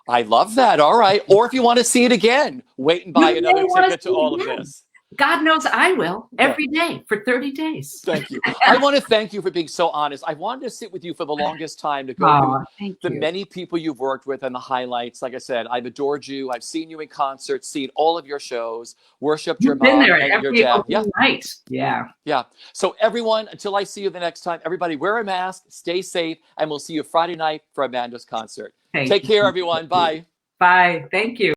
I love that. All right. Or if you want to see it again, wait and buy another ticket to all of this. God knows I will, every day for 30 days. Thank you. I want to thank you for being so honest. I wanted to sit with you for the longest time to go through the many people you've worked with and the highlights. Like I said, I've adored you. I've seen you in concert, seen all of your shows, worshipped your mom and your dad. Night. Yeah. Yeah. So everyone, until I see you the next time, everybody wear a mask, stay safe, and we'll see you Friday night for Amanda's concert. Take care, everyone. Bye. Bye. Thank you.